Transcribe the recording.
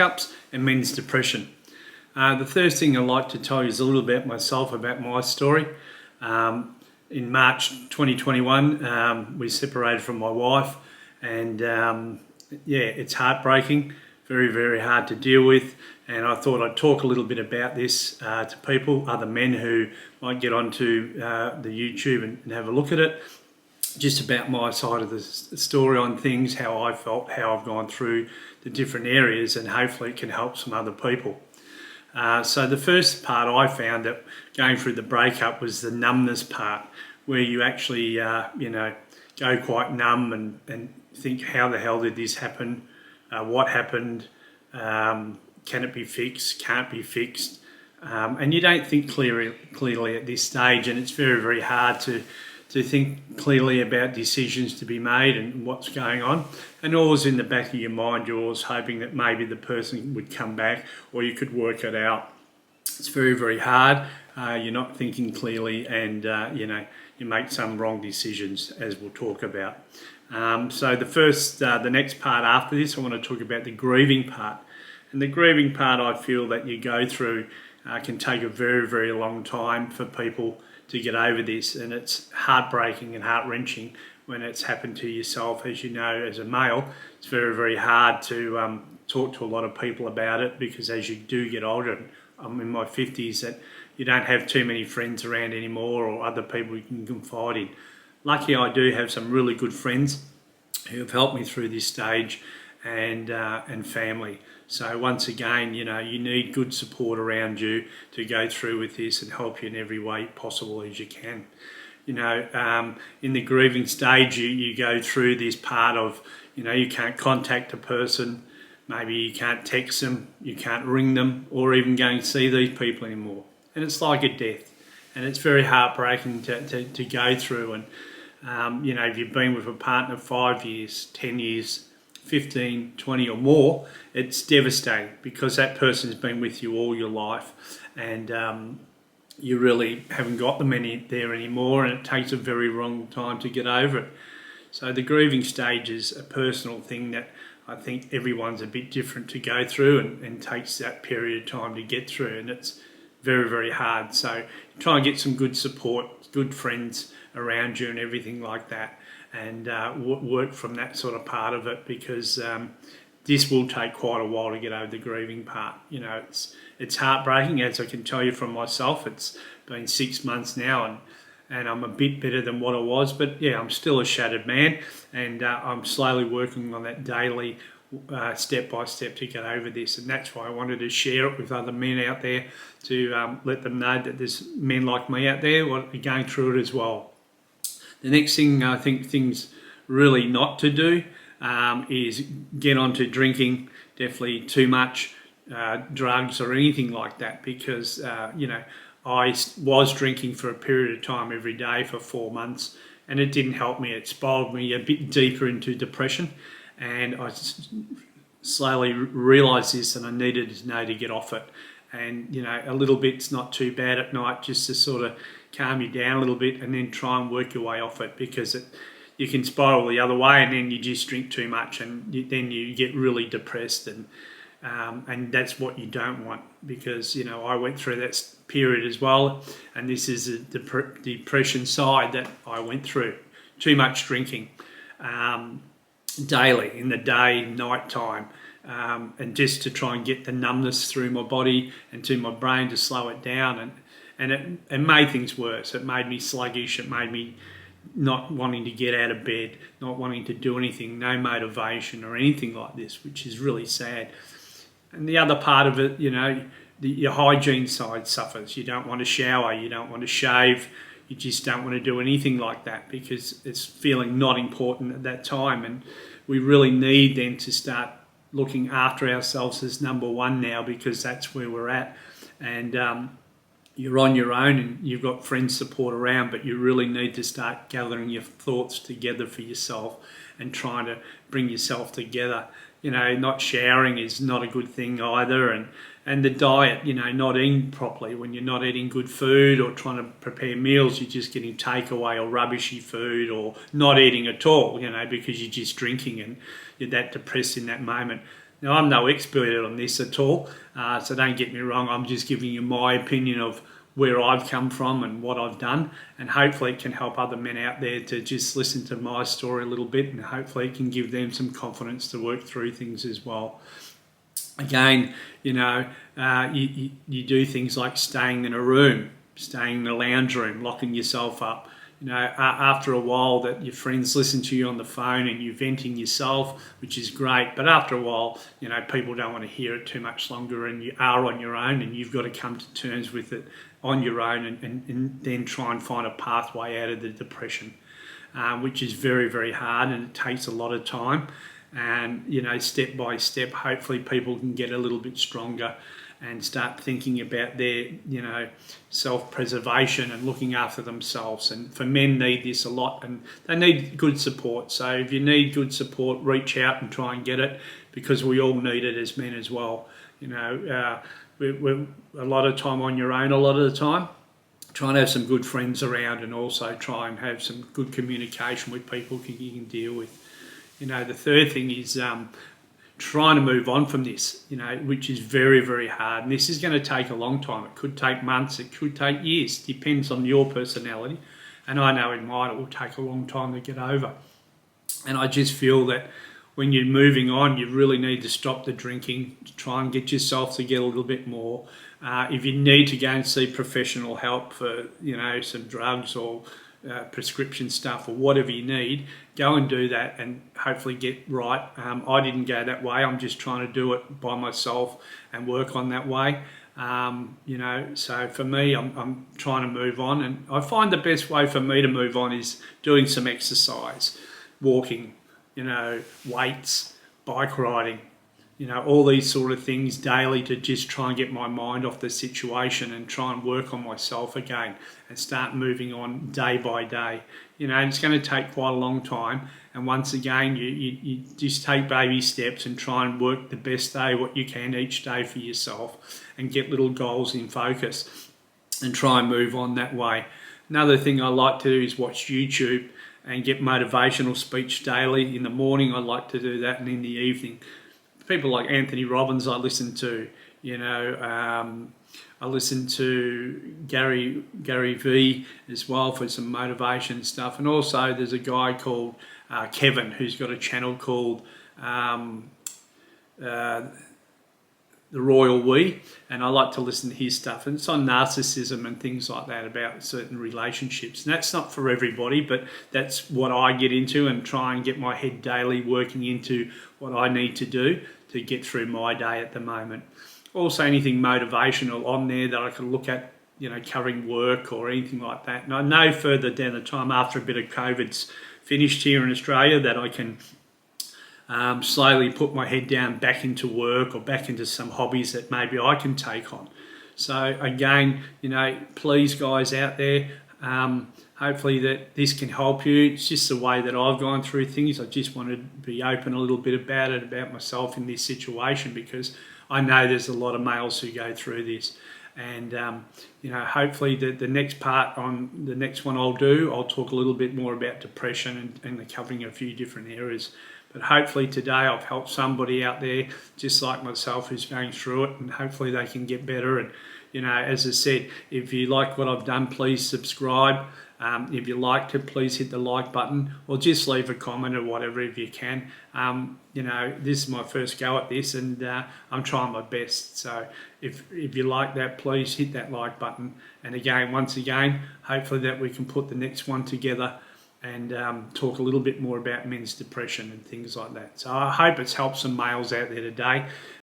breakups and men's depression. The first thing I'd like to tell you is a little bit about myself, about my story. In March 2021, we separated from my wife, and yeah, it's heartbreaking, very, very hard to deal with. And I thought I'd talk a little bit about this to people, other men who might get onto the YouTube and have a look at it. Just about my side of the story on things, how I felt, how I've gone through the different areas, and hopefully it can help some other people. So the first part I found that going through the breakup was the numbness part, where you actually, go quite numb and think, how the hell did this happen? What happened? Can it be fixed? Can't be fixed? And you don't think clearly at this stage, and it's very, very hard to think clearly about decisions to be made and what's going on. And always in the back of your mind, you're always hoping that maybe the person would come back or you could work it out. It's very, very hard. You're not thinking clearly, and you make some wrong decisions, as we'll talk about. So the next part after this, I want to talk about the grieving part. And the grieving part, I feel that you go through can take a very, very long time for people to get over this, and it's heartbreaking and heart-wrenching when it's happened to yourself. As you know, as a male, it's very, very hard to talk to a lot of people about it, because as you do get older, I'm in my 50s, that you don't have too many friends around anymore or other people you can confide in. Lucky I do have some really good friends who have helped me through this stage, and family. So once again, you need good support around you to go through with this and help you in every way possible as you can. In the grieving stage, you go through this part of, you can't contact a person, maybe you can't text them, you can't ring them, or even go and see these people anymore. And it's like a death, and it's very heartbreaking to go through. And if you've been with a partner 5 years, 10 years, 15, 20 or more, it's devastating, because that person's been with you all your life, and you really haven't got them there anymore, and it takes a very long time to get over it. So the grieving stage is a personal thing that I think everyone's a bit different to go through, and takes that period of time to get through, and it's very, very hard. So try and get some good support, good friends around you and everything like that, and work from that sort of part of it, because this will take quite a while to get over the grieving part. It's heartbreaking, as I can tell you from myself. It's been 6 months now, and I'm a bit better than what I was, but yeah, I'm still a shattered man, and I'm slowly working on that daily, step by step, to get over this. And that's why I wanted to share it with other men out there, to let them know that there's men like me out there who are going through it as well. The next thing I think things really not to do is get onto drinking, definitely too much, drugs or anything like that, because I was drinking for a period of time every day for 4 months, and it didn't help me. It spiraled me a bit deeper into depression, and I slowly realised this, and I needed to know to get off it. And a little bit's not too bad at night, just to sort of calm you down a little bit, and then try and work your way off it, because you can spiral the other way, and then you just drink too much, and then you get really depressed, and that's what you don't want, because I went through that period as well, and this is the depression side that I went through. Too much drinking daily, in the day, night time. And just to try and get the numbness through my body and to my brain to slow it down, and it made things worse. It made me sluggish. It made me not wanting to get out of bed, not wanting to do anything, no motivation or anything like this, which is really sad. And the other part of it, your hygiene side suffers. You don't want to shower, you don't want to shave, you just don't want to do anything like that, because it's feeling not important at that time. And we really need then to start looking after ourselves as number one now, because that's where we're at. And you're on your own, and you've got friends support around, but you really need to start gathering your thoughts together for yourself and trying to bring yourself together. Not showering is not a good thing either, and the diet, not eating properly. When you're not eating good food or trying to prepare meals, you're just getting takeaway or rubbishy food, or not eating at all, because you're just drinking and you're that depressed in that moment. Now, I'm no expert on this at all, so don't get me wrong, I'm just giving you my opinion of where I've come from and what I've done, and hopefully it can help other men out there to just listen to my story a little bit, and hopefully it can give them some confidence to work through things as well. Again, you do things like staying in a room, staying in a lounge room, locking yourself up. After a while that your friends listen to you on the phone and you're venting yourself, which is great, but after a while, people don't want to hear it too much longer, and you are on your own, and you've got to come to terms with it on your own, and then try and find a pathway out of the depression, which is very, very hard, and it takes a lot of time. And step by step, hopefully people can get a little bit stronger and start thinking about their self-preservation and looking after themselves. And for men need this a lot, and they need good support. So if you need good support, reach out and try and get it, because we all need it as men as well. We're a lot of time on your own a lot of the time. Try and have some good friends around, and also try and have some good communication with people you can deal with. The third thing is trying to move on from this, which is very, very hard. And this is going to take a long time. It could take months, it could take years, depends on your personality. And I know in mine it will take a long time to get over. And I just feel that when you're moving on, you really need to stop the drinking, to try and get yourself to get a little bit more. If you need to go and see professional help for, some drugs or prescription stuff or whatever you need, go and do that and hopefully get right. I didn't go that way. I'm just trying to do it by myself and work on that way. So for me, I'm trying to move on, and I find the best way for me to move on is doing some exercise, walking, weights, bike riding, all these sort of things daily, to just try and get my mind off the situation and try and work on myself again and start moving on day by day. It's going to take quite a long time. And once again, you just take baby steps and try and work the best day what you can each day for yourself, and get little goals in focus and try and move on that way. Another thing I like to do is watch YouTube and get motivational speech daily. In the morning, I like to do that, and in the evening. People like Anthony Robbins I listen to, I listen to Gary V as well for some motivation stuff. And also there's a guy called Kevin who's got a channel called The Royal We, and I like to listen to his stuff, and it's on narcissism and things like that, about certain relationships. And that's not for everybody, but that's what I get into, and try and get my head daily working into what I need to do to get through my day at the moment. Also anything motivational on there that I can look at, covering work or anything like that. And I know further down the time, after a bit of COVID's finished here in Australia, that I can slowly put my head down back into work or back into some hobbies that maybe I can take on. So again, please guys out there, hopefully that this can help you. It's just the way that I've gone through things. I just wanted to be open a little bit about it, about myself in this situation, because I know there's a lot of males who go through this. And hopefully the next part, on the next one I'll talk a little bit more about depression and covering a few different areas. But hopefully today I've helped somebody out there just like myself who's going through it, and hopefully they can get better. And as I said, if you like what I've done, please subscribe. If you liked it, please hit the like button, or just leave a comment or whatever if you can. This is my first go at this, and I'm trying my best. So if you like that, please hit that like button. And again, once again, hopefully that we can put the next one together and talk a little bit more about men's depression and things like that. So I hope it's helped some males out there today.